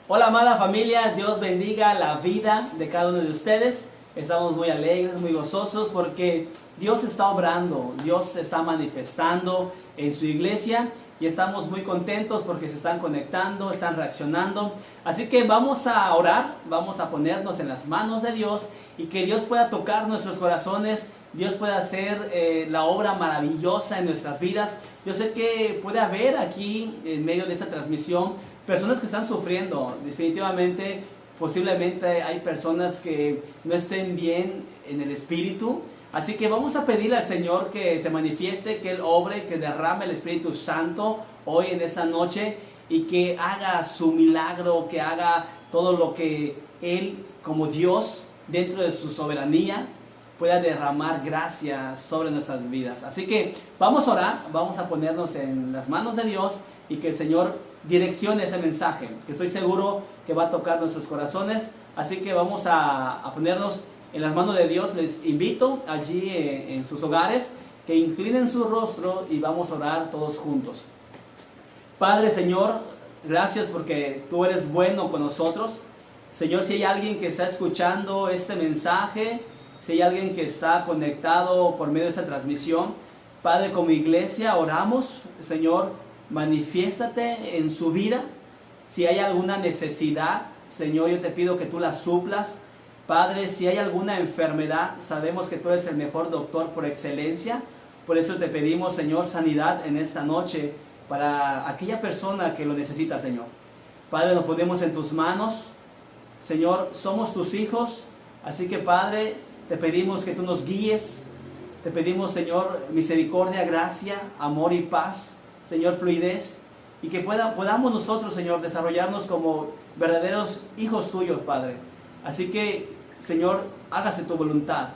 Hola amada familia, Dios bendiga la vida de cada uno de ustedes. Estamos muy alegres, muy gozosos porque Dios está obrando, Dios se está manifestando en su iglesia y estamos muy contentos porque se están conectando, están reaccionando. Así que vamos a orar, vamos a ponernos en las manos de Dios y que Dios pueda tocar nuestros corazones, Dios pueda hacer la obra maravillosa en nuestras vidas. Yo sé que puede haber aquí en medio de esta transmisión personas que están sufriendo. Definitivamente, posiblemente hay personas que no estén bien en el espíritu. Así que vamos a pedirle al Señor que se manifieste, que Él obre, que derrame el Espíritu Santo hoy en esta noche y que haga su milagro, que haga todo lo que Él, como Dios, dentro de su soberanía, pueda derramar gracia sobre nuestras vidas. Así que vamos a orar, vamos a ponernos en las manos de Dios y que el Señor direccione ese mensaje, que estoy seguro que va a tocar nuestros corazones. Así que vamos a ponernos en las manos de Dios. Les invito allí en sus hogares que inclinen su rostro y vamos a orar todos juntos. Padre, Señor, gracias porque tú eres bueno con nosotros. Señor, si hay alguien que está escuchando este mensaje, si hay alguien que está conectado por medio de esta transmisión, Padre, como iglesia oramos, Señor, manifiéstate en su vida. Si hay alguna necesidad, Señor, yo te pido que tú la suplas. Padre, si hay alguna enfermedad, sabemos que tú eres el mejor doctor por excelencia. Por eso te pedimos, Señor, sanidad en esta noche para aquella persona que lo necesita, Señor. Padre, nos ponemos en tus manos. Señor, somos tus hijos. Así que, Padre, te pedimos que tú nos guíes. Te pedimos, Señor, misericordia, gracia, amor y paz. Señor, fluidez, y que podamos nosotros, Señor, desarrollarnos como verdaderos hijos tuyos, Padre. Así que, Señor, hágase tu voluntad.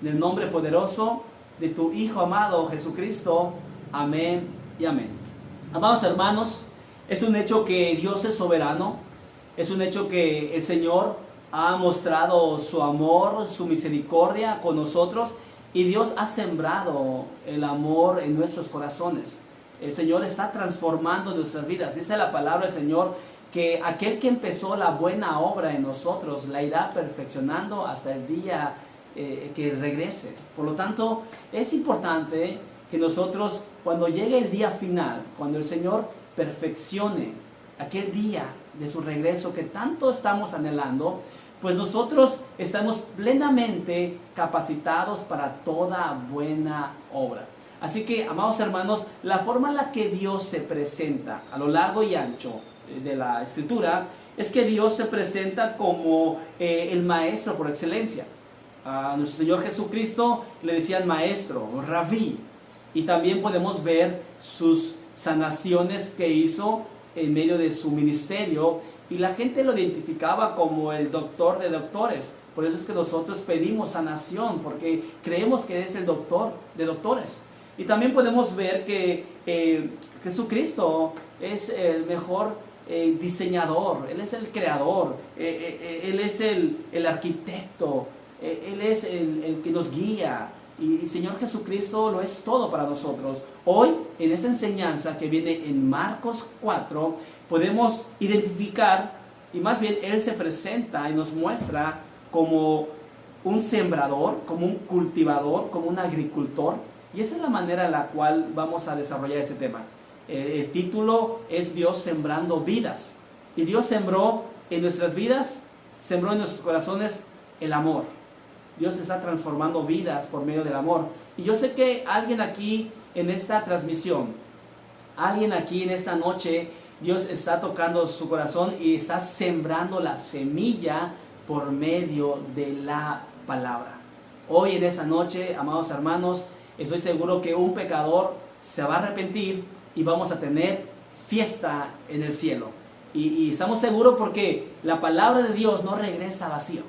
En el nombre poderoso de tu Hijo amado, Jesucristo. Amén y amén. Amados hermanos, es un hecho que Dios es soberano. Es un hecho que el Señor ha mostrado su amor, su misericordia con nosotros. Y Dios ha sembrado el amor en nuestros corazones. El Señor está transformando nuestras vidas. Dice la palabra del Señor que aquel que empezó la buena obra en nosotros la irá perfeccionando hasta el día que regrese. Por lo tanto, es importante que nosotros, cuando llegue el día final, cuando el Señor perfeccione aquel día de su regreso que tanto estamos anhelando, pues nosotros estamos plenamente capacitados para toda buena obra. Así que, amados hermanos, la forma en la que Dios se presenta a lo largo y ancho de la Escritura es que Dios se presenta como el maestro por excelencia. A nuestro Señor Jesucristo le decían maestro, rabí, y también podemos ver sus sanaciones que hizo en medio de su ministerio, y la gente lo identificaba como el doctor de doctores. Por eso es que nosotros pedimos sanación, porque creemos que es el doctor de doctores. Y también podemos ver que Jesucristo es el mejor diseñador, Él es el creador, Él es el arquitecto, Él es el que nos guía. Y Señor Jesucristo lo es todo para nosotros. Hoy, en esta enseñanza que viene en Marcos 4, podemos identificar, y más bien Él se presenta y nos muestra como un sembrador, como un cultivador, como un agricultor. Y esa es la manera en la cual vamos a desarrollar este tema. El título es Dios sembrando vidas. Y Dios sembró en nuestras vidas, sembró en nuestros corazones el amor. Dios está transformando vidas por medio del amor. Y yo sé que alguien aquí en esta transmisión, alguien aquí en esta noche, Dios está tocando su corazón y está sembrando la semilla por medio de la palabra. Hoy en esta noche, amados hermanos, estoy seguro que un pecador se va a arrepentir y vamos a tener fiesta en el cielo. Y estamos seguros porque la palabra de Dios no regresa vacío.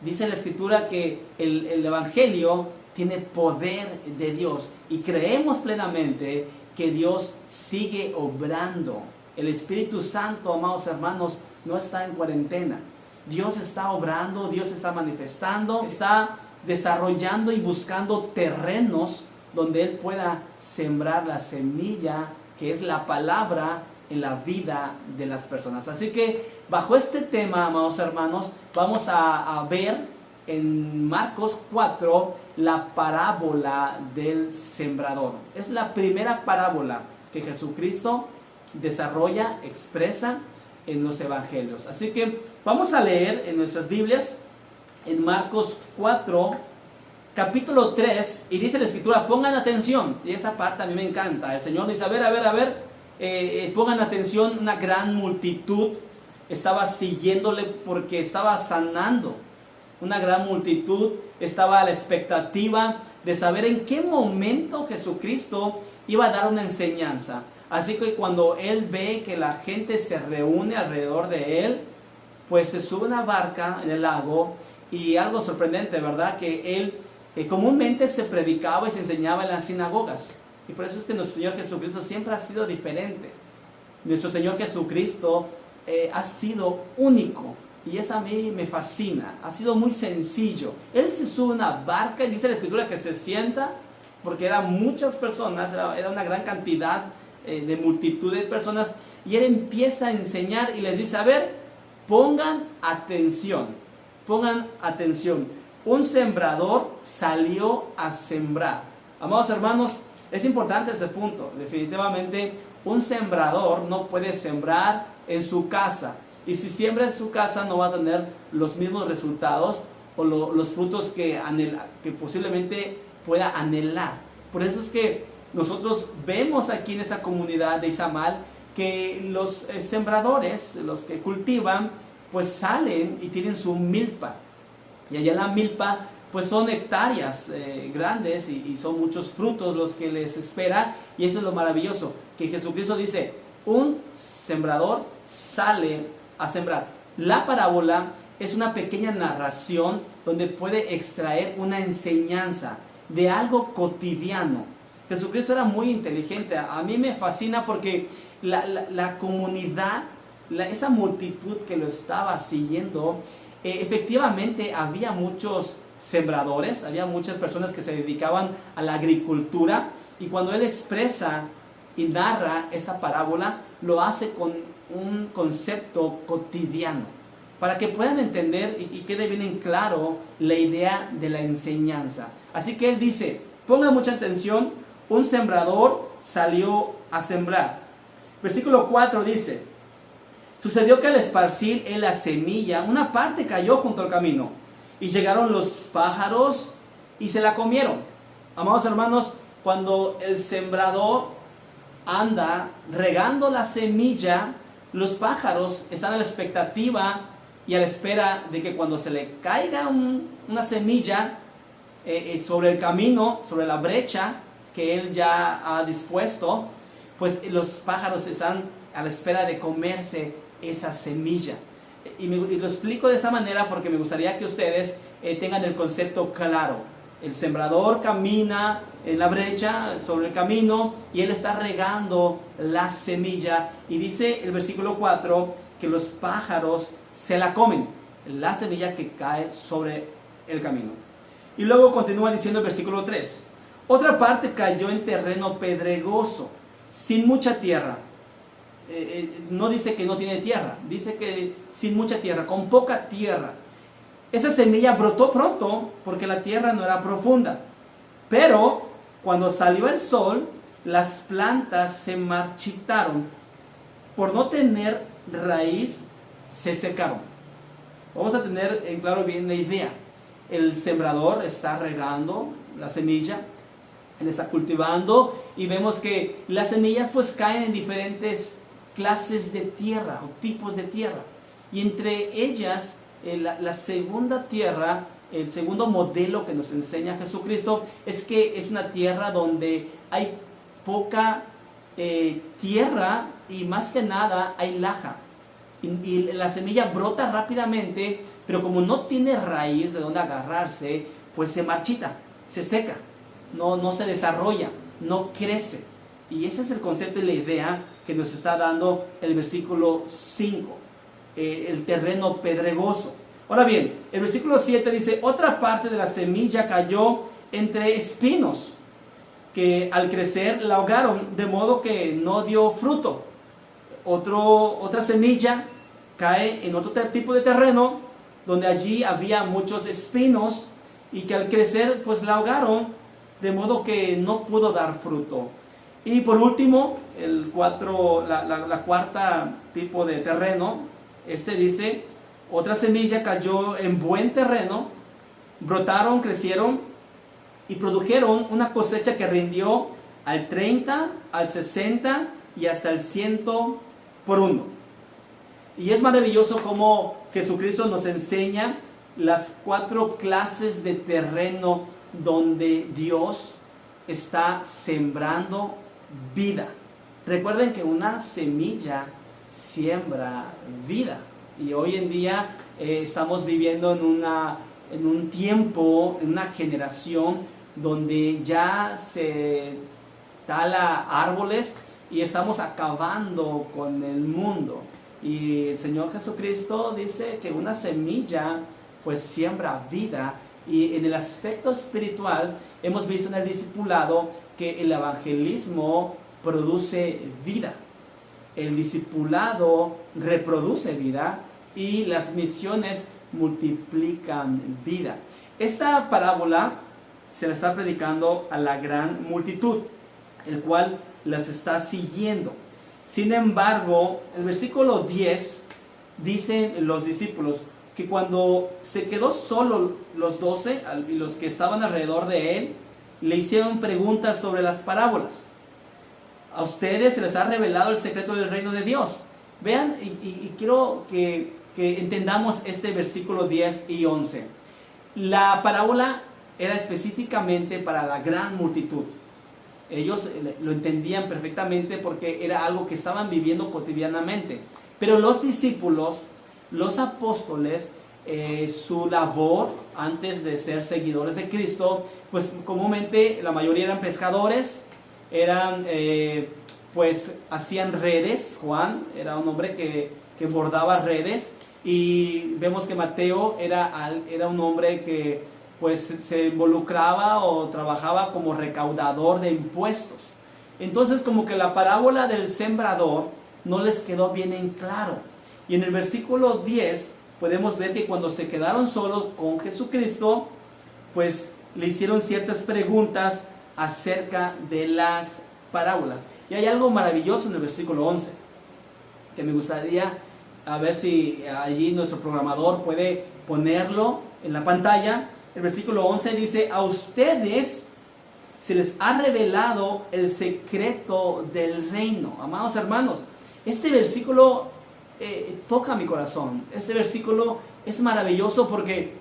Dice la Escritura que el Evangelio tiene poder de Dios. Y creemos plenamente que Dios sigue obrando. El Espíritu Santo, amados hermanos, no está en cuarentena. Dios está obrando, Dios está manifestando, está desarrollando y buscando terrenos donde Él pueda sembrar la semilla, que es la palabra, en la vida de las personas. Así que bajo este tema, amados hermanos, vamos a ver en Marcos 4 la parábola del sembrador. Es la primera parábola que Jesucristo desarrolla, expresa en los evangelios. Así que vamos a leer en nuestras Biblias, en Marcos 4, capítulo 3, y dice la escritura, pongan atención, y esa parte a mí me encanta. El Señor dice, a ver, pongan atención, una gran multitud estaba siguiéndole porque estaba sanando. Una gran multitud estaba a la expectativa de saber en qué momento Jesucristo iba a dar una enseñanza. Así que cuando Él ve que la gente se reúne alrededor de Él, pues se sube a una barca en el lago, y algo sorprendente, ¿verdad? Que Él comúnmente se predicaba y se enseñaba en las sinagogas. Y por eso es que nuestro Señor Jesucristo siempre ha sido diferente. Nuestro Señor Jesucristo ha sido único. Y eso a mí me fascina. Ha sido muy sencillo. Él se sube a una barca y dice la escritura que se sienta, porque eran muchas personas, era una gran cantidad de multitud de personas. Y Él empieza a enseñar y les dice, a ver, pongan atención. Pongan atención. Un sembrador salió a sembrar. Amados hermanos, es importante ese punto. Definitivamente, un sembrador no puede sembrar en su casa. Y si siembra en su casa, no va a tener los mismos resultados o los frutos que posiblemente pueda anhelar. Por eso es que nosotros vemos aquí en esta comunidad de Izamal que los sembradores, los que cultivan, pues salen y tienen su milpa. Y allá en la milpa pues son hectáreas grandes y son muchos frutos los que les espera. Y eso es lo maravilloso, que Jesucristo dice, un sembrador sale a sembrar. La parábola es una pequeña narración donde puede extraer una enseñanza de algo cotidiano. Jesucristo era muy inteligente. A mí me fascina porque la comunidad, esa multitud que lo estaba siguiendo, efectivamente había muchos sembradores, había muchas personas que se dedicaban a la agricultura, y cuando Él expresa y narra esta parábola, lo hace con un concepto cotidiano, para que puedan entender y quede bien en claro la idea de la enseñanza. Así que Él dice, pongan mucha atención, un sembrador salió a sembrar. Versículo 4 dice, sucedió que al esparcir Él la semilla, una parte cayó junto al camino, y llegaron los pájaros y se la comieron. Amados hermanos, cuando el sembrador anda regando la semilla, los pájaros están a la expectativa y a la espera de que cuando se le caiga una semilla sobre el camino, sobre la brecha que Él ya ha dispuesto, pues los pájaros están a la espera de comerse esa semilla. Y lo explico de esa manera porque me gustaría que ustedes tengan el concepto claro. El sembrador camina en la brecha sobre el camino y él está regando la semilla, y dice el versículo 4 que los pájaros se la comen, la semilla que cae sobre el camino. Y luego continúa diciendo el versículo 3, otra parte cayó en terreno pedregoso, sin mucha tierra. No dice que no tiene tierra, dice que sin mucha tierra, con poca tierra. Esa semilla brotó pronto porque la tierra no era profunda, pero cuando salió el sol, las plantas se marchitaron, por no tener raíz, se secaron. Vamos a tener en claro bien la idea. El sembrador está regando la semilla, él está cultivando, y vemos que las semillas pues caen en diferentes clases de tierra o tipos de tierra, y entre ellas la segunda tierra, el segundo modelo que nos enseña Jesucristo, es que es una tierra donde hay poca tierra y más que nada hay laja, y la semilla brota rápidamente, pero como no tiene raíz de donde agarrarse, pues se marchita, se seca, no se desarrolla, no crece. Y ese es el concepto y la idea que nos está dando el versículo 5, el terreno pedregoso. Ahora bien, el versículo 7 dice, otra parte de la semilla cayó entre espinos, que al crecer la ahogaron, de modo que no dio fruto. otra semilla cae en otro tipo de terreno, donde allí había muchos espinos y que al crecer pues la ahogaron, de modo que no pudo dar fruto. Y por último, la cuarta tipo de terreno, dice, otra semilla cayó en buen terreno, brotaron, crecieron y produjeron una cosecha que rindió al 30, al 60 y hasta el 100 por uno. Y es maravilloso cómo Jesucristo nos enseña las 4 clases de terreno donde Dios está sembrando vida. Recuerden que una semilla siembra vida. Y hoy en día estamos viviendo en un tiempo, en una generación donde ya se tala árboles y estamos acabando con el mundo. Y el Señor Jesucristo dice que una semilla pues siembra vida. Y en el aspecto espiritual hemos visto en el discipulado que el evangelismo produce vida, el discipulado reproduce vida y las misiones multiplican vida. Esta parábola se la está predicando a la gran multitud, el cual las está siguiendo. Sin embargo, el versículo 10 dicen los discípulos que cuando se quedó solo los 12 y los que estaban alrededor de él, le hicieron preguntas sobre las parábolas. A ustedes se les ha revelado el secreto del reino de Dios. Vean, y quiero que entendamos este versículo 10 y 11. La parábola era específicamente para la gran multitud. Ellos lo entendían perfectamente porque era algo que estaban viviendo cotidianamente. Pero los discípulos, los apóstoles, su labor antes de ser seguidores de Cristo, pues comúnmente la mayoría eran pescadores, pues hacían redes. Juan era un hombre que bordaba redes, y vemos que Mateo era un hombre que pues se involucraba o trabajaba como recaudador de impuestos. Entonces como que la parábola del sembrador no les quedó bien en claro. Y en el versículo 10 podemos ver que cuando se quedaron solos con Jesucristo, pues le hicieron ciertas preguntas acerca de las parábolas. Y hay algo maravilloso en el versículo 11, que me gustaría a ver si allí nuestro programador puede ponerlo en la pantalla. El versículo 11 dice: a ustedes se les ha revelado el secreto del reino. Amados hermanos, este versículo toca mi corazón. Este versículo es maravilloso porque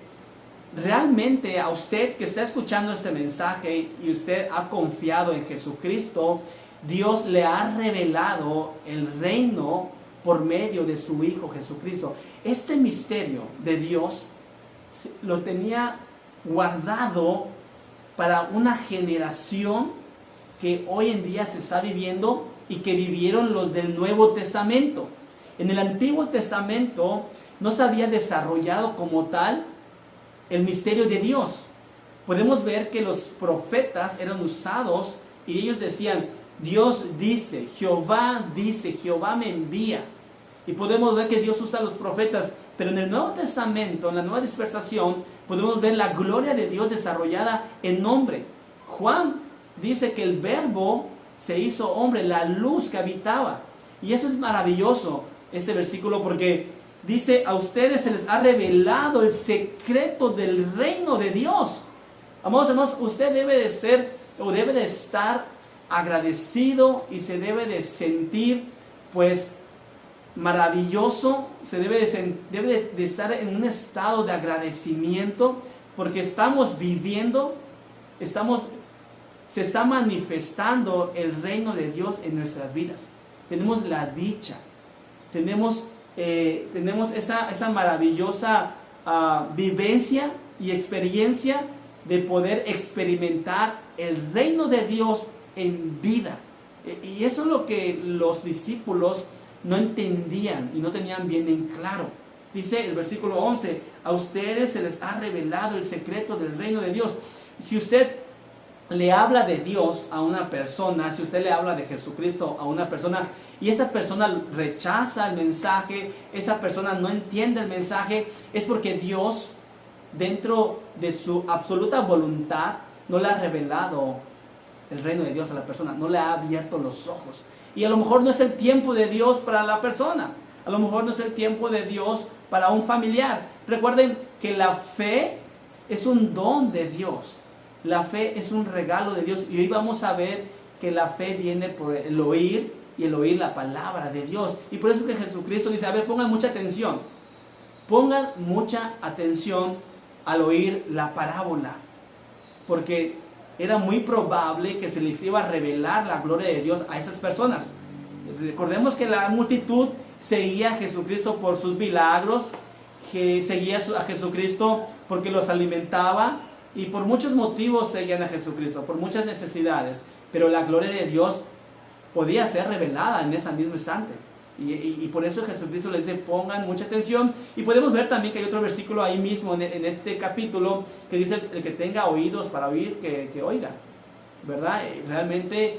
realmente a usted que está escuchando este mensaje y usted ha confiado en Jesucristo, Dios le ha revelado el reino por medio de su Hijo Jesucristo. Este misterio de Dios lo tenía guardado para una generación que hoy en día se está viviendo y que vivieron los del Nuevo Testamento. En el Antiguo Testamento no se había desarrollado como tal el misterio de Dios. Podemos ver que los profetas eran usados y ellos decían: Dios dice, Jehová me envía. Y podemos ver que Dios usa a los profetas. Pero en el Nuevo Testamento, en la nueva dispensación, podemos ver la gloria de Dios desarrollada en hombre. Juan dice que el Verbo se hizo hombre, la luz que habitaba. Y eso es maravilloso, este versículo, porque dice: a ustedes se les ha revelado el secreto del reino de Dios. Amados hermanos, usted debe de ser o debe de estar agradecido y se debe de sentir pues maravilloso, se debe de estar en un estado de agradecimiento, porque estamos viviendo, se está manifestando el reino de Dios en nuestras vidas. Tenemos la dicha, tenemos esa maravillosa vivencia y experiencia de poder experimentar el reino de Dios en vida. Y eso es lo que los discípulos no entendían y no tenían bien en claro. Dice el versículo 11: a ustedes se les ha revelado el secreto del reino de Dios. Si usted le habla de Dios a una persona, si usted le habla de Jesucristo a una persona, y esa persona rechaza el mensaje, esa persona no entiende el mensaje, es porque Dios, dentro de su absoluta voluntad, no le ha revelado el reino de Dios a la persona, no le ha abierto los ojos. Y a lo mejor no es el tiempo de Dios para la persona, a lo mejor no es el tiempo de Dios para un familiar. Recuerden que la fe es un don de Dios, la fe es un regalo de Dios, y hoy vamos a ver que la fe viene por el oír, y el oír la palabra de Dios. Y por eso es que Jesucristo dice, a ver, pongan mucha atención al oír la parábola, porque era muy probable que se les iba a revelar la gloria de Dios a esas personas. Recordemos que la multitud seguía a Jesucristo por sus milagros, que seguía a Jesucristo porque los alimentaba, y por muchos motivos seguían a Jesucristo, por muchas necesidades, pero la gloria de Dios podía ser revelada en ese mismo instante. Y por eso Jesucristo les dice, pongan mucha atención. Y podemos ver también que hay otro versículo ahí mismo en este capítulo que dice, el que tenga oídos para oír, que oiga, ¿verdad? Realmente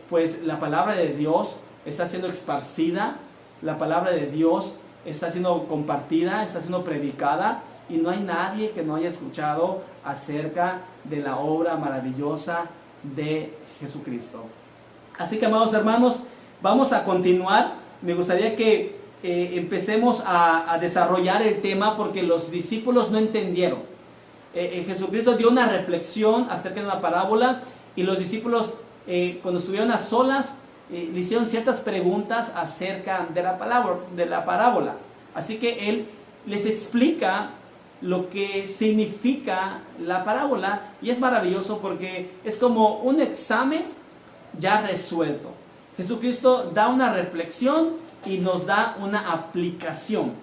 pues la palabra de Dios está siendo esparcida, la palabra de Dios está siendo compartida, está siendo predicada, y no hay nadie que no haya escuchado acerca de la obra maravillosa de Jesucristo. Así que, amados hermanos, vamos a continuar. Me gustaría que empecemos a desarrollar el tema, porque los discípulos no entendieron. Jesucristo dio una reflexión acerca de una parábola, y los discípulos, cuando estuvieron a solas, le hicieron ciertas preguntas acerca de la parábola. Así que Él les explica lo que significa la parábola, y es maravilloso porque es como un examen ya resuelto. Jesucristo da una reflexión y nos da una aplicación.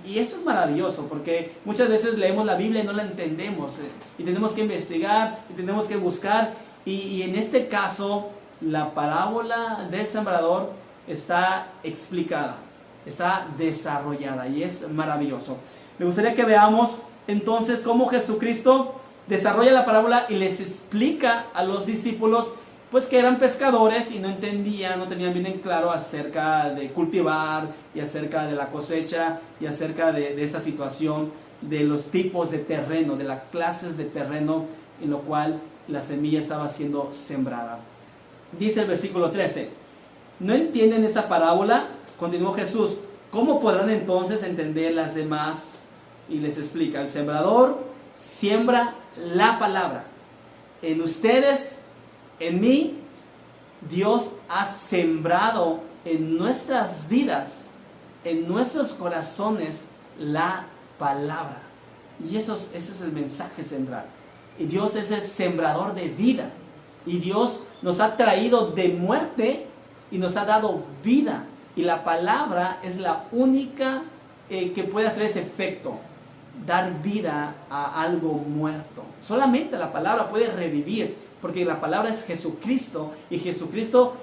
Y eso es maravilloso, porque muchas veces leemos la Biblia y no la entendemos, y tenemos que investigar, y tenemos que buscar, y en este caso la parábola del sembrador está explicada, está desarrollada, y es maravilloso. Me gustaría que veamos entonces cómo Jesucristo desarrolla la parábola y les explica a los discípulos, pues que eran pescadores y no entendían, no tenían bien en claro acerca de cultivar, y acerca de la cosecha, y acerca de esa situación, de los tipos de terreno, de las clases de terreno en lo cual la semilla estaba siendo sembrada. Dice el versículo 13, ¿no entienden esta parábola? Continuó Jesús, ¿cómo podrán entonces entender las demás? Y les explica, el sembrador siembra la palabra. En ustedes, en mí, Dios ha sembrado en nuestras vidas, en nuestros corazones, la palabra. Y ese es el mensaje central. Y Dios es el sembrador de vida. Y Dios nos ha traído de muerte y nos ha dado vida. Y la palabra es la única que puede hacer ese efecto, dar vida a algo muerto. Solamente la palabra puede revivir, porque la palabra es Jesucristo, y Jesucristo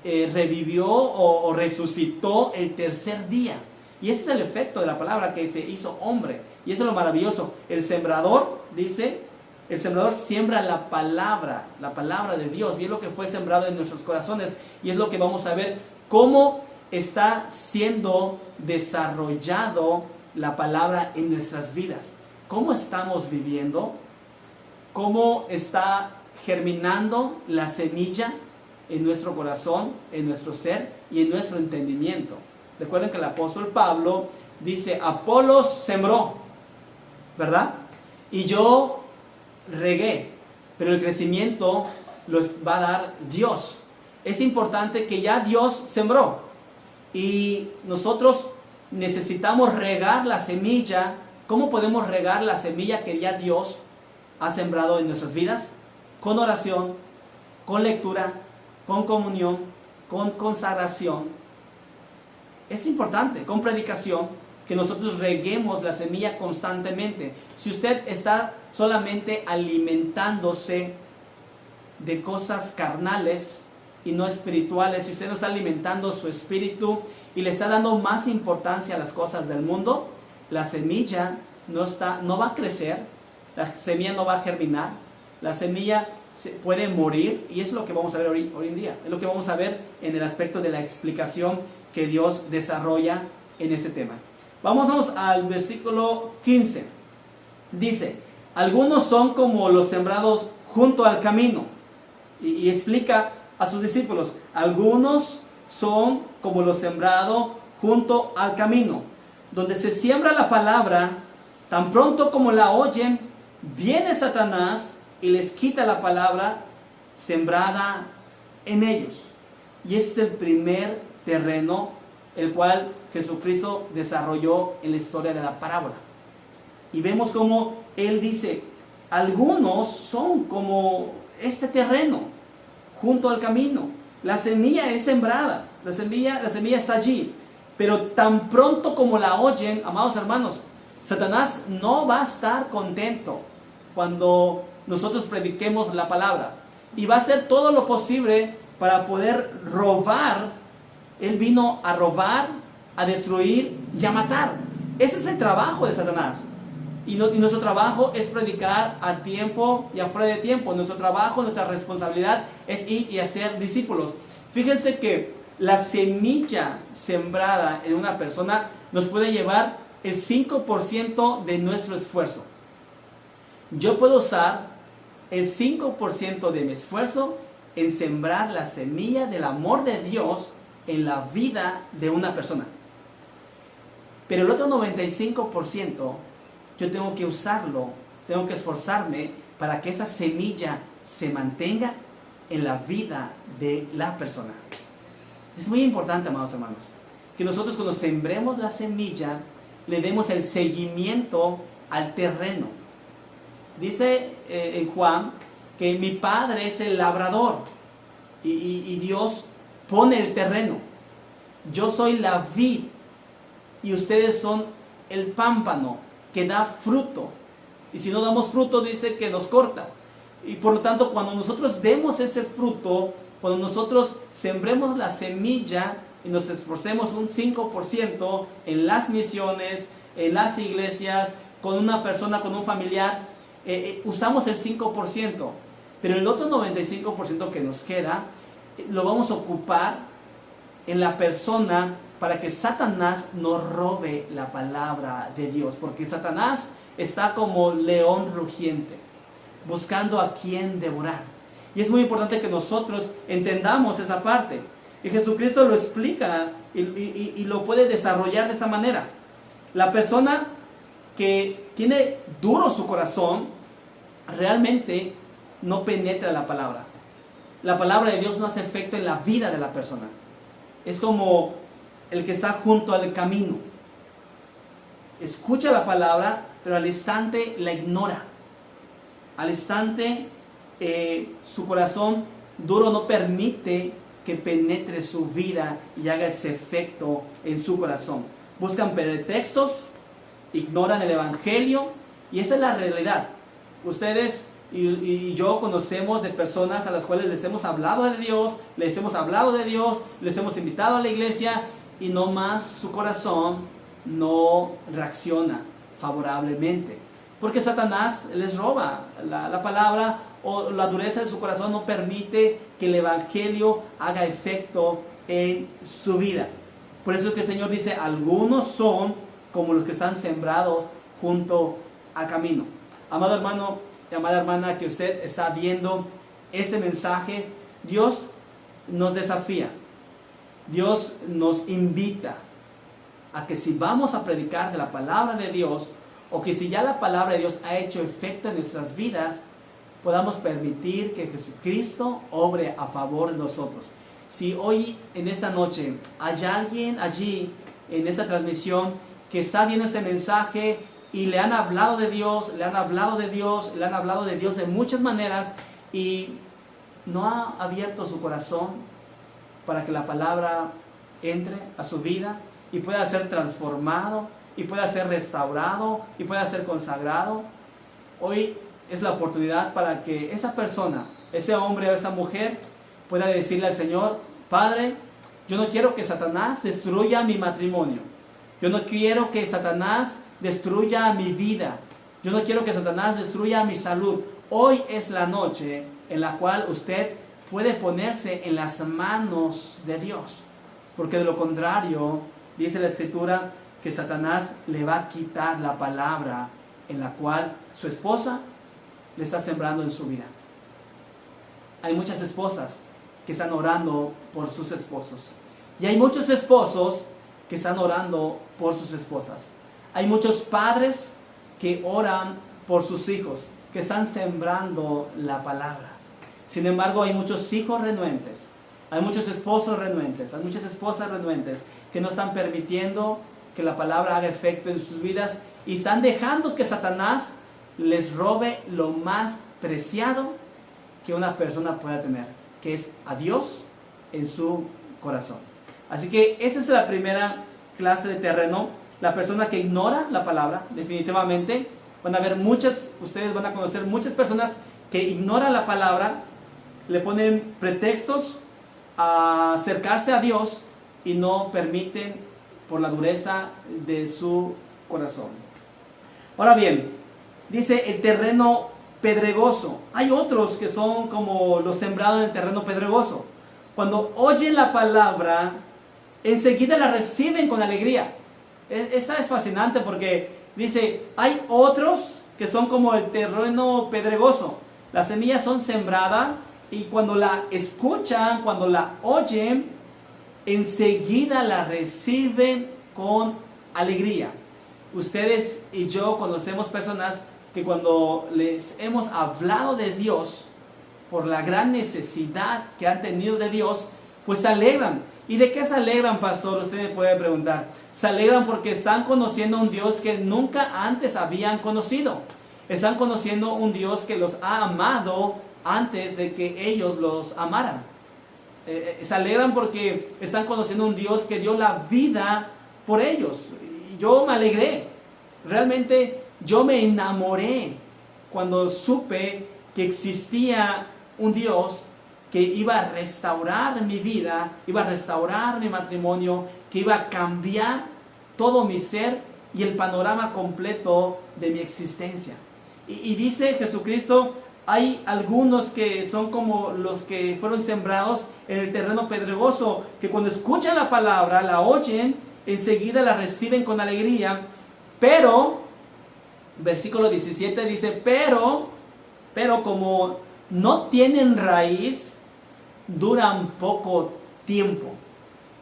revivió o resucitó el tercer día. Y ese es el efecto de la palabra, que se hizo hombre. Y eso es lo maravilloso. El sembrador, dice, el sembrador siembra la palabra de Dios, y es lo que fue sembrado en nuestros corazones, y es lo que vamos a ver cómo está siendo desarrollado la palabra en nuestras vidas. ¿Cómo estamos viviendo? ¿Cómo está germinando la semilla en nuestro corazón, en nuestro ser y en nuestro entendimiento? Recuerden que el apóstol Pablo dice, Apolos sembró, ¿verdad? Y yo regué, pero el crecimiento lo va a dar Dios. Es importante que ya Dios sembró, y nosotros necesitamos regar la semilla. ¿Cómo podemos regar la semilla que ya Dios ha sembrado en nuestras vidas? Con oración, con lectura, con comunión, con consagración. Es importante, con predicación, que nosotros reguemos la semilla constantemente. Si usted está solamente alimentándose de cosas carnales y no espirituales, si usted no está alimentando su espíritu y le está dando más importancia a las cosas del mundo, la semilla no va a crecer, la semilla no va a germinar, la semilla puede morir, y es lo que vamos a ver hoy en día. Es lo que vamos a ver en el aspecto de la explicación que Dios desarrolla en ese tema. Vamos al versículo 15. Dice, algunos son como los sembrados junto al camino. Y explica a sus discípulos, algunos son como los sembrados junto al camino, donde se siembra la palabra, tan pronto como la oyen, viene Satanás y les quita la palabra sembrada en ellos. Y este es el primer terreno el cual Jesucristo desarrolló en la historia de la parábola. Y vemos como Él dice, algunos son como este terreno junto al camino. La semilla es sembrada, la semilla está allí. Pero tan pronto como la oyen, amados hermanos, Satanás no va a estar contento cuando nosotros prediquemos la palabra. Y va a hacer todo lo posible para poder robar. Él vino a robar, a destruir y a matar. Ese es el trabajo de Satanás. Y nuestro trabajo es predicar a tiempo y afuera de tiempo. Nuestro trabajo, nuestra responsabilidad es ir y hacer discípulos. Fíjense que la semilla sembrada en una persona nos puede llevar el 5% de nuestro esfuerzo. Yo puedo usar el 5% de mi esfuerzo en sembrar la semilla del amor de Dios en la vida de una persona. Pero el otro 95% yo tengo que usarlo, tengo que esforzarme para que esa semilla se mantenga en la vida de la persona. Es muy importante, amados hermanos, que nosotros cuando sembremos la semilla, le demos el seguimiento al terreno. Dice en Juan que mi Padre es el labrador y Dios pone el terreno. Yo soy la vid y ustedes son el pámpano que da fruto. Y si no damos fruto, dice que nos corta. Y por lo tanto, cuando nosotros demos ese fruto, cuando nosotros sembremos la semilla y nos esforcemos un 5% en las misiones, en las iglesias, con una persona, con un familiar, usamos el 5%, pero el otro 95% que nos queda, lo vamos a ocupar en la persona para que Satanás nos robe la palabra de Dios, porque Satanás está como león rugiente, buscando a quien devorar. Y es muy importante que nosotros entendamos esa parte. Y Jesucristo lo explica y lo puede desarrollar de esa manera. La persona que tiene duro su corazón, realmente no penetra la palabra. La palabra de Dios no hace efecto en la vida de la persona. Es como el que está junto al camino. Escucha la palabra, pero al instante la ignora. Al instante su corazón duro no permite que penetre su vida y haga ese efecto en su corazón. Buscan pretextos, ignoran el evangelio, y esa es la realidad. Ustedes y yo conocemos de personas a las cuales les hemos hablado de Dios, les hemos invitado a la iglesia, y no más su corazón no reacciona favorablemente, porque Satanás les roba la palabra, o la dureza de su corazón no permite que el evangelio haga efecto en su vida. Por eso es que el Señor dice, algunos son como los que están sembrados junto al camino. Amado hermano y amada hermana que usted está viendo este mensaje, Dios nos desafía, Dios nos invita a que si vamos a predicar de la palabra de Dios, o que si ya la palabra de Dios ha hecho efecto en nuestras vidas, podamos permitir que Jesucristo obre a favor de nosotros. Si hoy en esta noche hay alguien allí en esta transmisión que está viendo este mensaje y le han hablado de Dios, le han hablado de Dios de muchas maneras, y no ha abierto su corazón para que la palabra entre a su vida y pueda ser transformado, y pueda ser restaurado, y pueda ser consagrado, hoy es la oportunidad para que esa persona, ese hombre o esa mujer, pueda decirle al Señor: Padre, yo no quiero que Satanás destruya mi matrimonio. Yo no quiero que Satanás destruya mi vida. Yo no quiero que Satanás destruya mi salud. Hoy es la noche en la cual usted puede ponerse en las manos de Dios. Porque de lo contrario, dice la Escritura, que Satanás le va a quitar la palabra en la cual su esposa le está sembrando en su vida. Hay muchas esposas que están orando por sus esposos. Y hay muchos esposos que están orando por sus esposas. Hay muchos padres que oran por sus hijos, que están sembrando la palabra. Sin embargo, hay muchos hijos renuentes, hay muchos esposos renuentes, hay muchas esposas renuentes que no están permitiendo que la palabra haga efecto en sus vidas y están dejando que Satanás les robe lo más preciado que una persona pueda tener, que es a Dios en su corazón. Así que esa es la primera clase de terreno, la persona que ignora la palabra. Definitivamente van a haber ustedes van a conocer muchas personas que ignoran la palabra, le ponen pretextos a acercarse a Dios y no permiten por la dureza de su corazón. Ahora bien, dice el terreno pedregoso. Hay otros que son como los sembrados en el terreno pedregoso. Cuando oyen la palabra, enseguida la reciben con alegría. Esta es fascinante porque dice, hay otros que son como el terreno pedregoso. Las semillas son sembradas y cuando la escuchan, cuando la oyen, enseguida la reciben con alegría. Ustedes y yo conocemos personas que cuando les hemos hablado de Dios, por la gran necesidad que han tenido de Dios, pues se alegran. ¿Y de qué se alegran, pastor? Usted me puede preguntar. Se alegran porque están conociendo a un Dios que nunca antes habían conocido. Están conociendo un Dios que los ha amado antes de que ellos los amaran. Se alegran porque están conociendo un Dios que dio la vida por ellos. Yo me alegré. Realmente yo me enamoré cuando supe que existía un Dios que iba a restaurar mi vida, iba a restaurar mi matrimonio, que iba a cambiar todo mi ser y el panorama completo de mi existencia. Y dice Jesucristo, hay algunos que son como los que fueron sembrados en el terreno pedregoso, que cuando escuchan la palabra, la oyen, enseguida la reciben con alegría, pero, versículo 17 dice, pero como no tienen raíz, duran poco tiempo.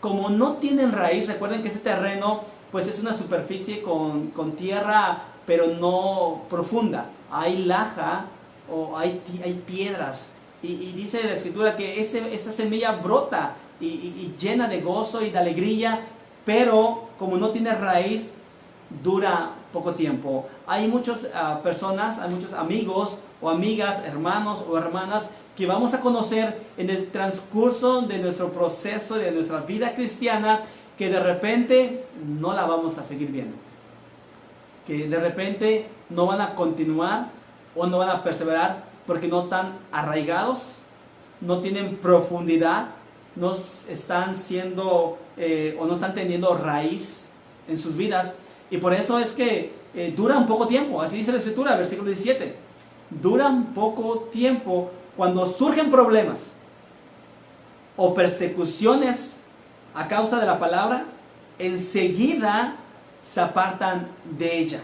Como no tienen raíz, recuerden que ese terreno pues es una superficie con tierra, pero no profunda. Hay laja o hay piedras. Y dice la Escritura que esa semilla brota y llena de gozo y de alegría, pero como no tiene raíz, dura poco tiempo. Hay muchas personas, hay muchos amigos o amigas, hermanos o hermanas que vamos a conocer en el transcurso de nuestro proceso, de nuestra vida cristiana, que de repente no la vamos a seguir viendo. Que de repente no van a continuar o no van a perseverar porque no están arraigados, no tienen profundidad, no están siendo o no están teniendo raíz en sus vidas. Y por eso es que duran poco tiempo. Así dice la Escritura, versículo 17. Duran poco tiempo. Cuando surgen problemas o persecuciones a causa de la palabra, enseguida se apartan de ella.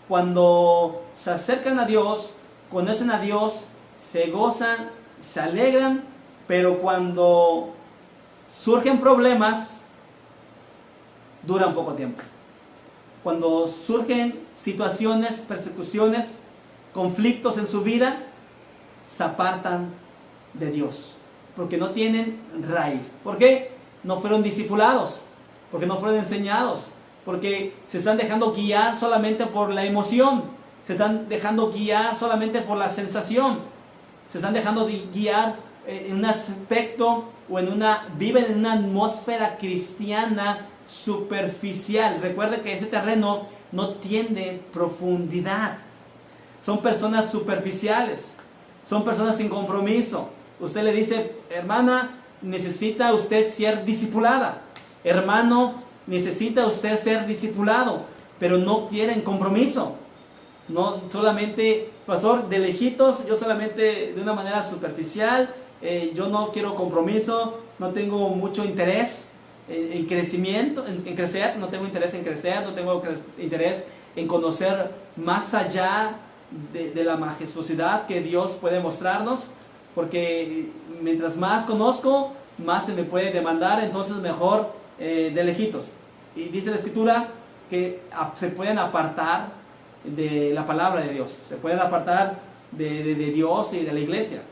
Cuando se acercan a Dios, conocen a Dios, se gozan, se alegran, pero cuando surgen problemas, duran poco tiempo. Cuando surgen situaciones, persecuciones, conflictos en su vida, se apartan de Dios, porque no tienen raíz. ¿Por qué? No fueron discipulados, porque no fueron enseñados, porque se están dejando guiar solamente por la emoción, se están dejando guiar solamente por la sensación, se están dejando guiar en un aspecto o viven en una atmósfera cristiana superficial. Recuerde que ese terreno no tiene profundidad. Son personas superficiales. Son personas sin compromiso. Usted le dice, hermana, necesita usted ser discipulada. Hermano, necesita usted ser discipulado. Pero no quieren compromiso. No solamente, pastor, de lejitos, yo solamente de una manera superficial, yo no quiero compromiso, no tengo mucho interés en crecimiento, en crecer, no tengo interés en crecer, no tengo interés en conocer más allá de la majestuosidad que Dios puede mostrarnos, porque mientras más conozco, más se me puede demandar, entonces mejor de lejitos. Y dice la Escritura que se pueden apartar de la palabra de Dios, se pueden apartar de Dios y de la iglesia.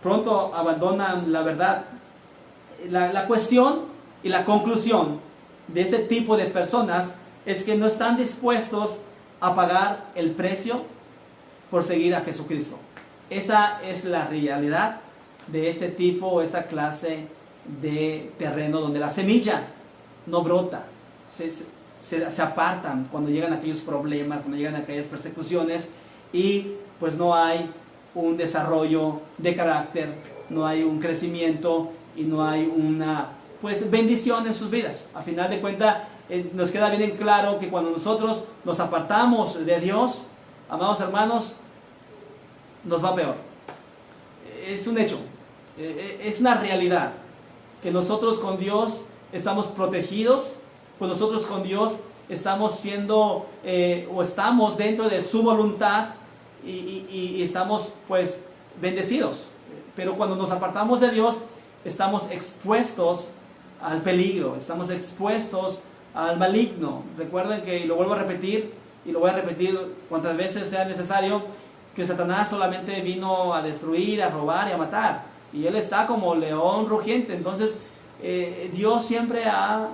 Pronto abandonan la verdad. La cuestión y la conclusión de ese tipo de personas es que no están dispuestos a pagar el precio por seguir a Jesucristo. Esa es la realidad de este tipo, esta clase de terreno donde la semilla no brota, se apartan cuando llegan aquellos problemas, cuando llegan aquellas persecuciones, y pues no hay un desarrollo de carácter, no hay un crecimiento y no hay una pues bendición en sus vidas. A final de cuentas nos queda bien en claro que cuando nosotros nos apartamos de Dios, amados hermanos, nos va peor. Es un hecho, es una realidad que nosotros con Dios estamos protegidos, pues nosotros con Dios estamos siendo o estamos dentro de su voluntad y estamos pues bendecidos. Pero cuando nos apartamos de Dios, estamos expuestos al peligro, estamos expuestos al maligno. Recuerden que, y lo vuelvo a repetir, y lo voy a repetir cuantas veces sea necesario, que Satanás solamente vino a destruir, a robar y a matar, y él está como león rugiente. Entonces Dios siempre ha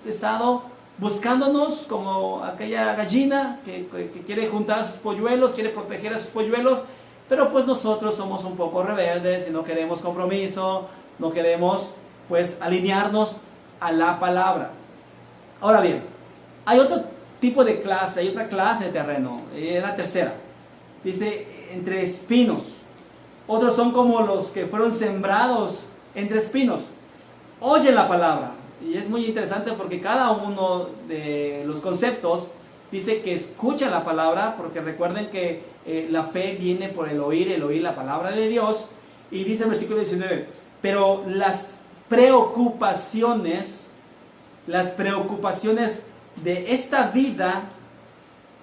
estado buscándonos como aquella gallina que quiere juntar sus polluelos, quiere proteger a sus polluelos, pero pues nosotros somos un poco rebeldes y no queremos compromiso, no queremos pues alinearnos a la palabra. Ahora bien, hay otro tipo de clase, hay otra clase de terreno, es la tercera. Dice, entre espinos. Otros son como los que fueron sembrados entre espinos. Oyen la palabra. Y es muy interesante porque cada uno de los conceptos dice que escucha la palabra, porque recuerden que la fe viene por el oír la palabra de Dios. Y dice el versículo 19, pero las preocupaciones de esta vida,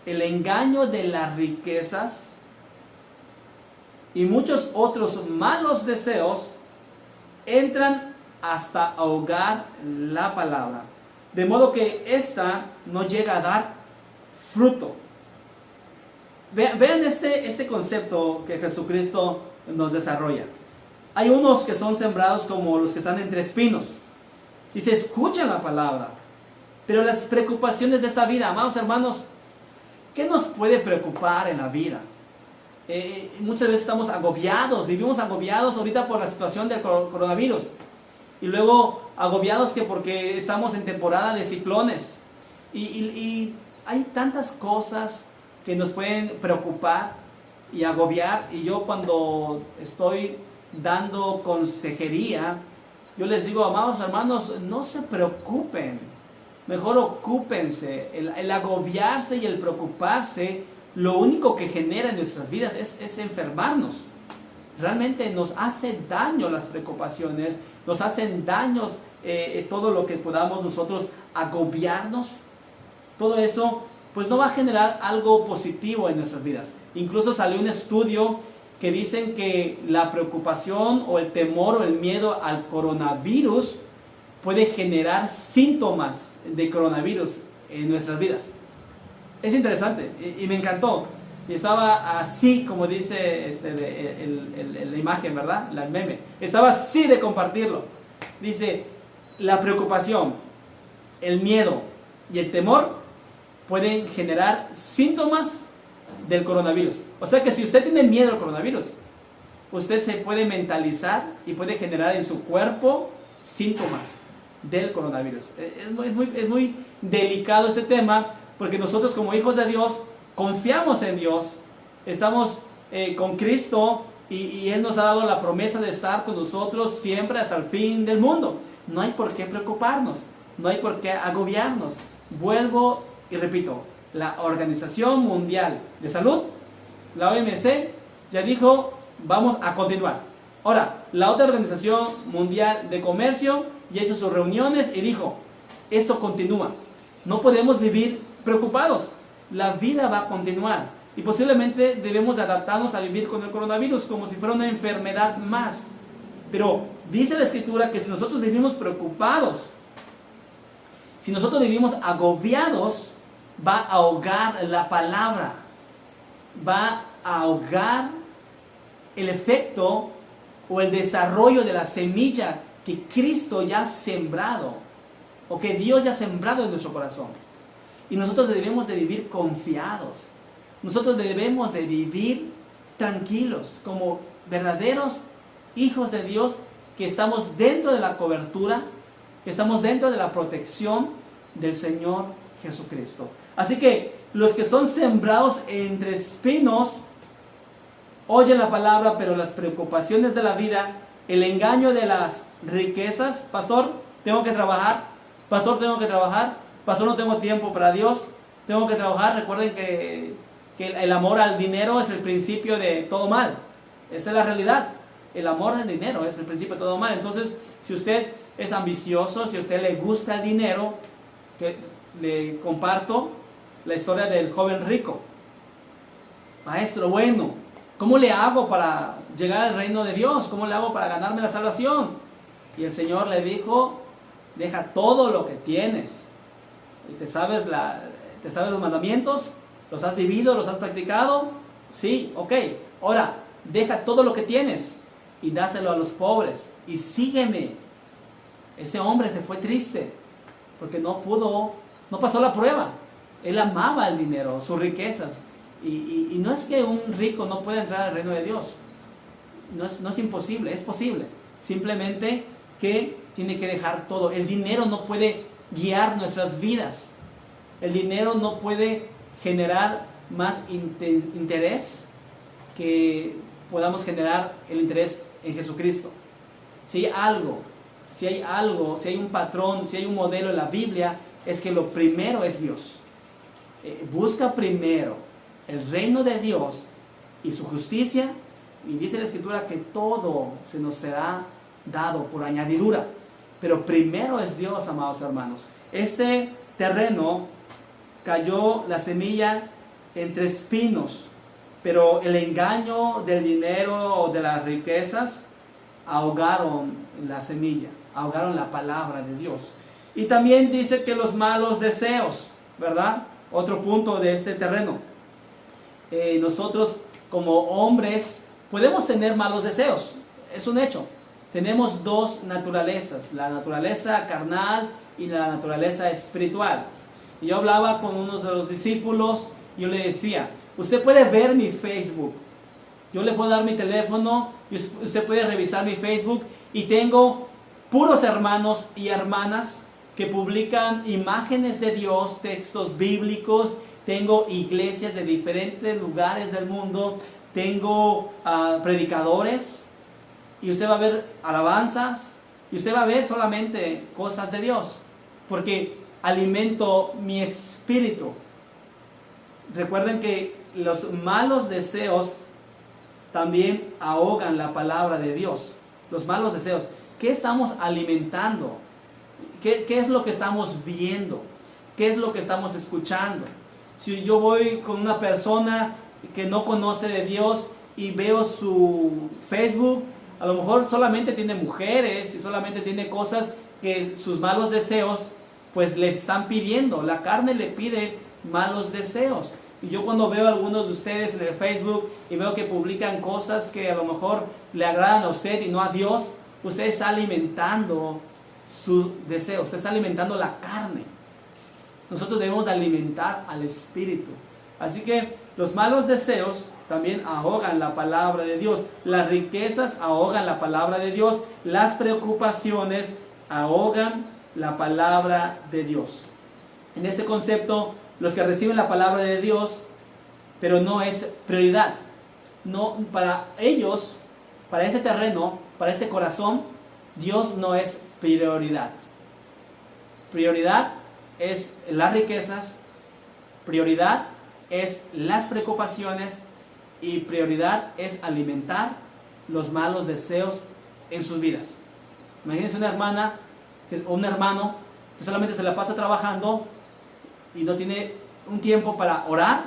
el engaño de las riquezas y muchos otros malos deseos entran hasta ahogar la palabra, de modo que ésta no llega a dar fruto. Vean este concepto que Jesucristo nos desarrolla. Hay unos que son sembrados como los que están entre espinos, y se escuchan la palabra, pero las preocupaciones de esta vida, amados hermanos, ¿qué nos puede preocupar en la vida? Muchas veces estamos agobiados, vivimos agobiados ahorita por la situación del coronavirus, y luego agobiados que porque estamos en temporada de ciclones, y hay tantas cosas que nos pueden preocupar y agobiar. Y yo, cuando estoy dando consejería, yo les digo, amados hermanos, no se preocupen, mejor ocúpense. El agobiarse y el preocuparse, lo único que genera en nuestras vidas es enfermarnos. Realmente nos hace daño las preocupaciones, nos hacen daños todo lo que podamos nosotros agobiarnos. Todo eso pues no va a generar algo positivo en nuestras vidas. Incluso salió un estudio que dicen que la preocupación o el temor o el miedo al coronavirus puede generar síntomas de coronavirus en nuestras vidas. Es interesante y me encantó. Y estaba así, como dice la imagen, ¿verdad? El meme. Estaba así de compartirlo. Dice, la preocupación, el miedo y el temor pueden generar síntomas del coronavirus. O sea que si usted tiene miedo al coronavirus, usted se puede mentalizar y puede generar en su cuerpo síntomas del coronavirus. Es muy delicado este tema, porque nosotros como hijos de Dios confiamos en Dios, estamos con Cristo y Él nos ha dado la promesa de estar con nosotros siempre hasta el fin del mundo. No hay por qué preocuparnos, no hay por qué agobiarnos. Vuelvo y repito, La Organización Mundial de Salud, la OMC, ya dijo, vamos a continuar. Ahora, la otra Organización Mundial de Comercio ya hizo sus reuniones y dijo, esto continúa. No podemos vivir preocupados. La vida va a continuar. Y posiblemente debemos adaptarnos a vivir con el coronavirus como si fuera una enfermedad más. Pero dice la Escritura que si nosotros vivimos preocupados, si nosotros vivimos agobiados, va a ahogar la palabra. Va a ahogar el efecto o el desarrollo de la semilla que Cristo ya ha sembrado, o que Dios ya ha sembrado en nuestro corazón. Y nosotros debemos de vivir confiados. Nosotros debemos de vivir tranquilos, como verdaderos hijos de Dios, que estamos dentro de la cobertura, que estamos dentro de la protección del Señor Jesucristo. Así que los que son sembrados entre espinos, oyen la palabra, pero las preocupaciones de la vida, el engaño de las riquezas, pastor, tengo que trabajar, pastor, no tengo tiempo para Dios, tengo que trabajar. Recuerden que el amor al dinero es el principio de todo mal. Esa es la realidad. El amor al dinero es el principio de todo mal. Entonces, si usted es ambicioso, si a usted le gusta el dinero, que le comparto la historia del joven rico. Maestro, bueno, ¿cómo le hago para llegar al reino de Dios? ¿Cómo le hago para ganarme la salvación? Y el Señor le dijo, deja todo lo que tienes. ¿Te sabes los mandamientos? ¿Los has vivido? ¿Los has practicado? Sí, ok. Ahora, deja todo lo que tienes y dáselo a los pobres y sígueme. Ese hombre se fue triste porque no pasó la prueba. Él amaba el dinero, sus riquezas. Y no es que un rico no pueda entrar al reino de Dios. No es imposible, es posible. Simplemente que tiene que dejar todo. El dinero no puede guiar nuestras vidas. El dinero no puede generar más interés que podamos generar el interés en Jesucristo. Si hay un patrón, si hay un modelo en la Biblia, es que lo primero es Dios. Busca primero el reino de Dios y su justicia, y dice la Escritura que todo se nos será dado por añadidura. Pero primero es Dios, amados hermanos. Este terreno cayó la semilla entre espinos, pero el engaño del dinero o de las riquezas ahogaron la semilla, ahogaron la palabra de Dios. Y también dice que los malos deseos, ¿verdad? Otro punto de este terreno. Nosotros como hombres podemos tener malos deseos, es un hecho. Tenemos dos naturalezas, la naturaleza carnal y la naturaleza espiritual. Y yo hablaba con uno de los discípulos, yo le decía, usted puede ver mi Facebook, yo le puedo dar mi teléfono, y usted puede revisar mi Facebook, y tengo puros hermanos y hermanas que publican imágenes de Dios, textos bíblicos. Tengo iglesias de diferentes lugares del mundo, tengo predicadores, y usted va a ver alabanzas, y usted va a ver solamente cosas de Dios, porque alimento mi espíritu. Recuerden que los malos deseos también ahogan la palabra de Dios. Los malos deseos. ¿Qué estamos alimentando? ¿Qué es lo que estamos viendo? ¿Qué es lo que estamos escuchando? Si yo voy con una persona que no conoce de Dios y veo su Facebook, a lo mejor solamente tiene mujeres y solamente tiene cosas que sus malos deseos pues le están pidiendo. La carne le pide malos deseos. Y yo cuando veo a algunos de ustedes en el Facebook y veo que publican cosas que a lo mejor le agradan a usted y no a Dios, usted está alimentando su deseo, usted está alimentando la carne. Nosotros debemos de alimentar al espíritu. Así que los malos deseos también ahogan la palabra de Dios. Las riquezas ahogan la palabra de Dios. Las preocupaciones ahogan la palabra de Dios. En ese concepto, los que reciben la palabra de Dios, pero no es prioridad. No, para ellos, para ese terreno, para ese corazón, Dios no es prioridad. Prioridad es las riquezas, prioridad es las preocupaciones y prioridad es alimentar los malos deseos en sus vidas. Imagínense una hermana o un hermano que solamente se la pasa trabajando y no tiene un tiempo para orar,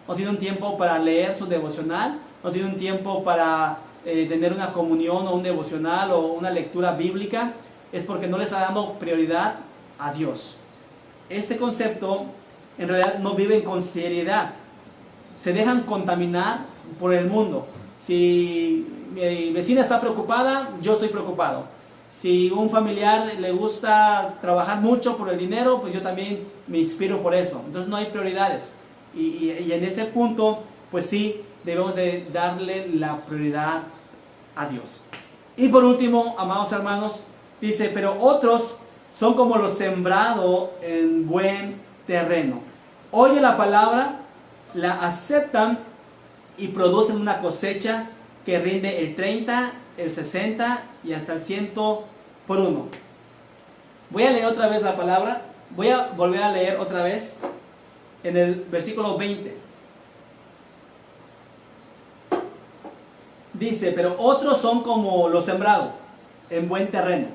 no tiene un tiempo para leer su devocional, no tiene un tiempo para tener una comunión o un devocional o una lectura bíblica. Es porque no le está dando prioridad a Dios. Este concepto en realidad no viven con seriedad, se dejan contaminar por el mundo. Si mi vecina está preocupada, yo estoy preocupado. Si un familiar le gusta trabajar mucho por el dinero, pues yo también me inspiro por eso. Entonces no hay prioridades. Y en ese punto, pues sí, debemos de darle la prioridad a Dios. Y por último, amados hermanos, dice, pero otros son como lo sembrado en buen terreno. Oye la palabra, la aceptan y producen una cosecha que rinde el 30, el 60 y hasta el 100 por uno. Voy a leer otra vez la palabra. Voy a volver a leer otra vez en el versículo 20. Dice, pero otros son como lo sembrado en buen terreno.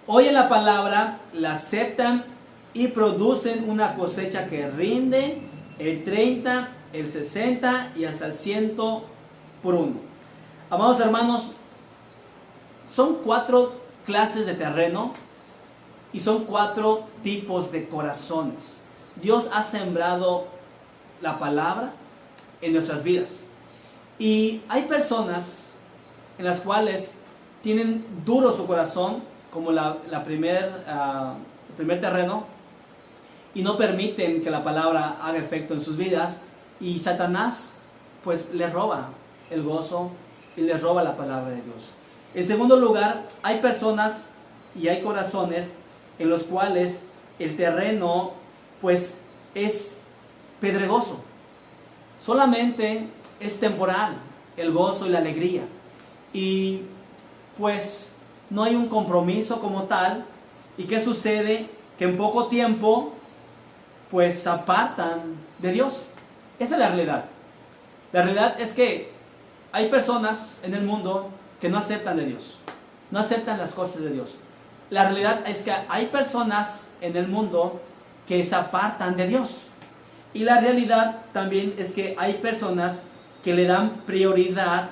Oyen la palabra, la aceptan y producen una cosecha que rinde el 30, el 60 y hasta el 100 por uno. Amados hermanos, son 4 clases de terreno y son 4 tipos de corazones. Dios ha sembrado la palabra en nuestras vidas. Y hay personas en las cuales tienen duro su corazón, como el primer terreno, y no permiten que la palabra haga efecto en sus vidas. Y Satanás pues les roba el gozo y les roba la palabra de Dios. En segundo lugar, hay personas y hay corazones en los cuales el terreno pues es pedregoso. Solamente es temporal el gozo y la alegría. Y pues no hay un compromiso como tal. ¿Y qué sucede? Que en poco tiempo pues se apartan de Dios. Esa es la realidad. La realidad es que hay personas en el mundo que no aceptan de Dios, no aceptan las cosas de Dios. La realidad es que hay personas en el mundo que se apartan de Dios. Y la realidad también es que hay personas que le dan prioridad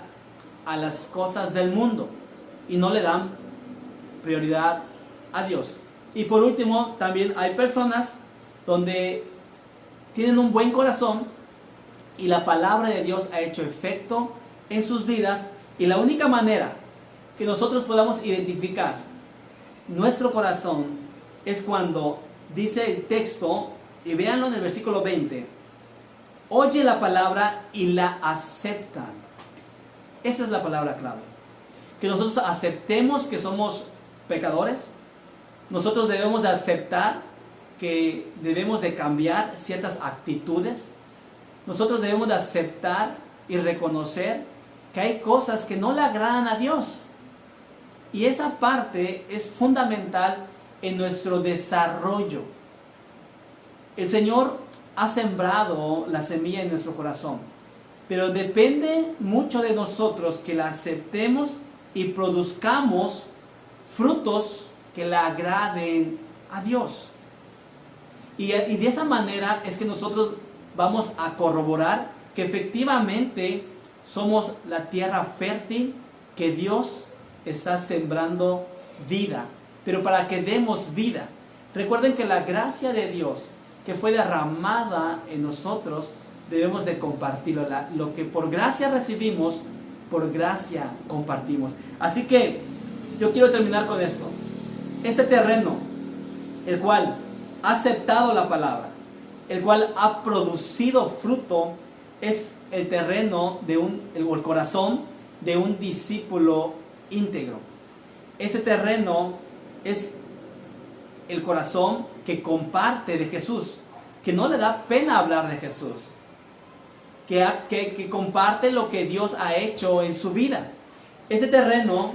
a las cosas del mundo y no le dan prioridad a Dios. Y por último, también hay personas donde tienen un buen corazón y la palabra de Dios ha hecho efecto en sus vidas. Y la única manera que nosotros podamos identificar nuestro corazón es cuando dice el texto, y véanlo en el versículo 20, oye la palabra y la aceptan. Esa es la palabra clave. Que nosotros aceptemos que somos pecadores. Nosotros debemos de aceptar que debemos de cambiar ciertas actitudes. Nosotros debemos de aceptar y reconocer que hay cosas que no le agradan a Dios. Y esa parte es fundamental en nuestro desarrollo. El Señor ha sembrado la semilla en nuestro corazón, pero depende mucho de nosotros que la aceptemos y produzcamos frutos que le agraden a Dios. Y de esa manera es que nosotros vamos a corroborar que efectivamente somos la tierra fértil que Dios está sembrando vida. Pero para que demos vida, recuerden que la gracia de Dios que fue derramada en nosotros, debemos de compartirlo. Lo que por gracia recibimos, por gracia compartimos. Así que yo quiero terminar con esto. Este terreno, el cual ha aceptado la palabra, el cual ha producido fruto, es el terreno el corazón de un discípulo íntegro. Ese terreno es el corazón que comparte de Jesús, que no le da pena hablar de Jesús, que comparte lo que Dios ha hecho en su vida. Ese terreno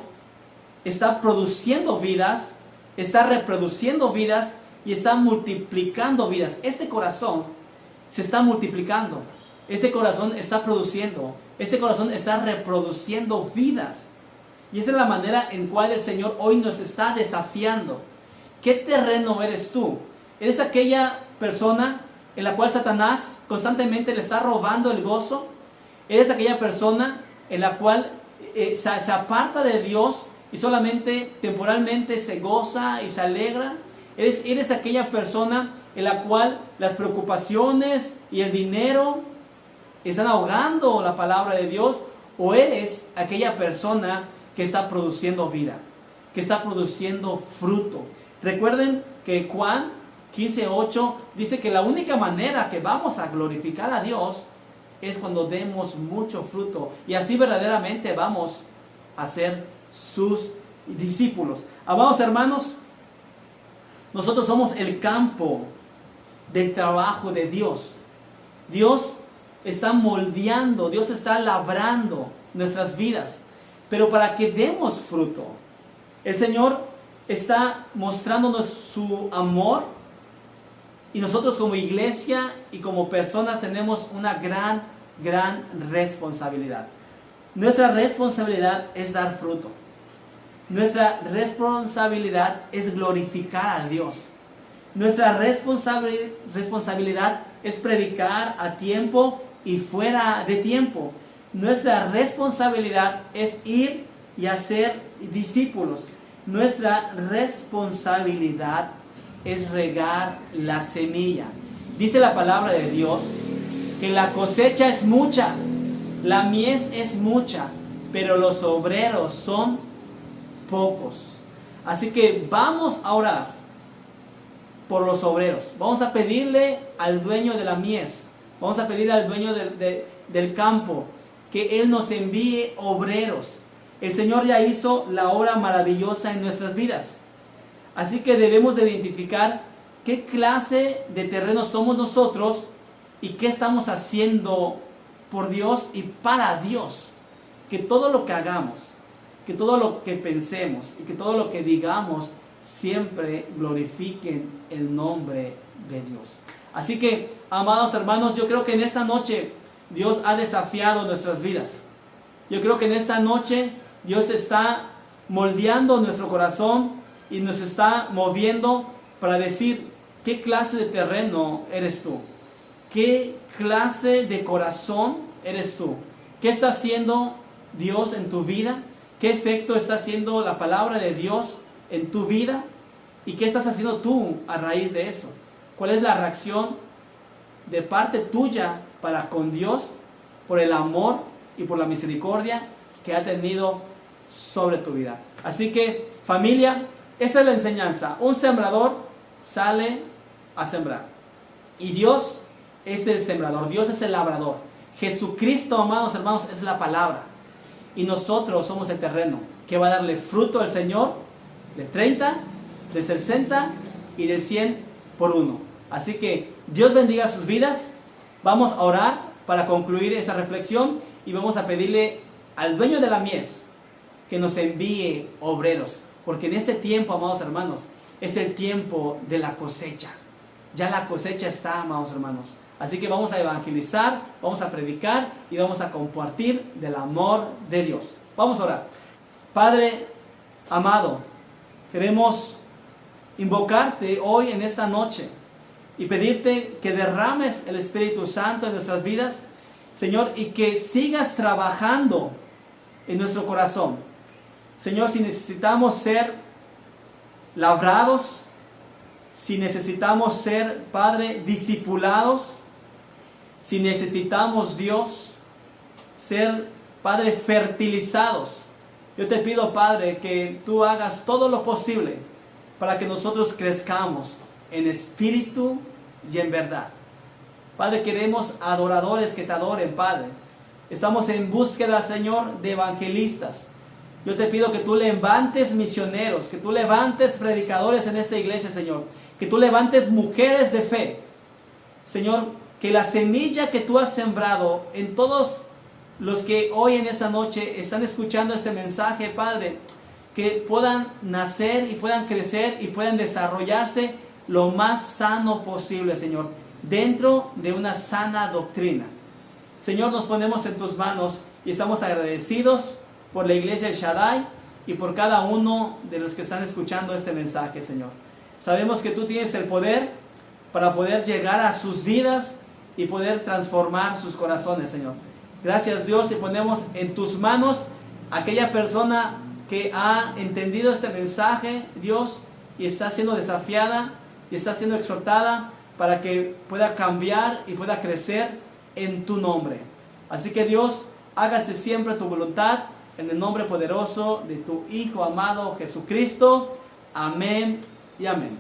está produciendo vidas, está reproduciendo vidas y está multiplicando vidas. Este corazón se está multiplicando. Ese corazón está produciendo. Ese corazón está reproduciendo vidas. Y esa es la manera en cual el Señor hoy nos está desafiando. ¿Qué terreno eres tú? ¿Eres aquella persona en la cual Satanás constantemente le está robando el gozo? ¿Eres aquella persona en la cual se aparta de Dios y solamente temporalmente se goza y se alegra? ¿Eres aquella persona en la cual las preocupaciones y el dinero están ahogando la palabra de Dios? ¿O eres aquella persona que está produciendo vida, que está produciendo fruto? Recuerden que Juan 15:8 dice que la única manera que vamos a glorificar a Dios es cuando demos mucho fruto, y así verdaderamente vamos a ser sus discípulos. Amados hermanos, nosotros somos el campo del trabajo de Dios. Dios está moldeando, Dios está labrando nuestras vidas, pero para que demos fruto, el Señor está mostrándonos su amor, y nosotros como iglesia y como personas tenemos una gran responsabilidad. Nuestra responsabilidad es dar fruto. Nuestra responsabilidad es glorificar a Dios. Nuestra responsabilidad es predicar a tiempo y fuera de tiempo. Nuestra responsabilidad es ir y hacer discípulos. Nuestra responsabilidad es regar la semilla. Dice la palabra de Dios que la cosecha es mucha, la mies es mucha, pero los obreros son pocos. Así que vamos a orar por los obreros. Vamos a pedirle al dueño de la mies, vamos a pedirle al dueño del campo que Él nos envíe obreros. El Señor ya hizo la obra maravillosa en nuestras vidas. Así que debemos de identificar qué clase de terreno somos nosotros y qué estamos haciendo por Dios y para Dios. Que todo lo que hagamos, que todo lo que pensemos y que todo lo que digamos siempre glorifiquen el nombre de Dios. Así que, amados hermanos, yo creo que en esta noche Dios ha desafiado nuestras vidas. Yo creo que en esta noche Dios está moldeando nuestro corazón y nos está moviendo para decir qué clase de terreno eres tú, qué clase de corazón eres tú, qué está haciendo Dios en tu vida, qué efecto está haciendo la palabra de Dios en tu vida y qué estás haciendo tú a raíz de eso. ¿Cuál es la reacción de parte tuya para con Dios por el amor y por la misericordia que ha tenido sobre tu vida? Así que, familia, esta es la enseñanza. Un sembrador sale a sembrar. Y Dios es el sembrador. Dios es el labrador. Jesucristo, amados hermanos, es la palabra. Y nosotros somos el terreno que va a darle fruto al Señor del 30, del 60 y del 100 por uno. Así que Dios bendiga sus vidas. Vamos a orar para concluir esa reflexión y vamos a pedirle al dueño de la mies que nos envíe obreros. Porque en este tiempo, amados hermanos, es el tiempo de la cosecha. Ya la cosecha está, amados hermanos. Así que vamos a evangelizar, vamos a predicar y vamos a compartir del amor de Dios. Vamos a orar. Padre amado, queremos invocarte hoy en esta noche y pedirte que derrames el Espíritu Santo en nuestras vidas, Señor, y que sigas trabajando en nuestro corazón. Señor, si necesitamos ser labrados, si necesitamos ser, Padre, discipulados, si necesitamos, Dios, ser, Padre, fertilizados, yo te pido, Padre, que tú hagas todo lo posible para que nosotros crezcamos en espíritu y en verdad. Padre, queremos adoradores que te adoren, Padre. Estamos en búsqueda, Señor, de evangelistas. Yo te pido que tú levantes misioneros, que tú levantes predicadores en esta iglesia, Señor. Que tú levantes mujeres de fe. Señor, que la semilla que tú has sembrado en todos los que hoy en esta noche están escuchando este mensaje, Padre, que puedan nacer y puedan crecer y puedan desarrollarse lo más sano posible, Señor. dentro de una sana doctrina. Señor, nos ponemos en tus manos y estamos agradecidos por la iglesia de Shaddai y por cada uno de los que están escuchando este mensaje, Señor. Sabemos que tú tienes el poder para poder llegar a sus vidas y poder transformar sus corazones, Señor. Gracias, Dios, y ponemos en tus manos a aquella persona que ha entendido este mensaje, Dios, y está siendo desafiada y está siendo exhortada para que pueda cambiar y pueda crecer en tu nombre. Así que, Dios, hágase siempre tu voluntad en el nombre poderoso de tu Hijo amado Jesucristo. Amén y amén.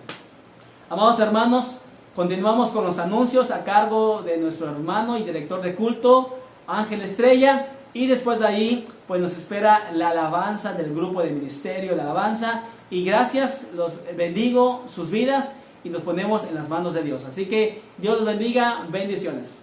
Amados hermanos, continuamos con los anuncios a cargo de nuestro hermano y director de culto, Ángel Estrella, y después de ahí pues nos espera la alabanza del grupo de ministerio de alabanza. Y gracias, los bendigo sus vidas y nos ponemos en las manos de Dios. Así que Dios los bendiga, bendiciones.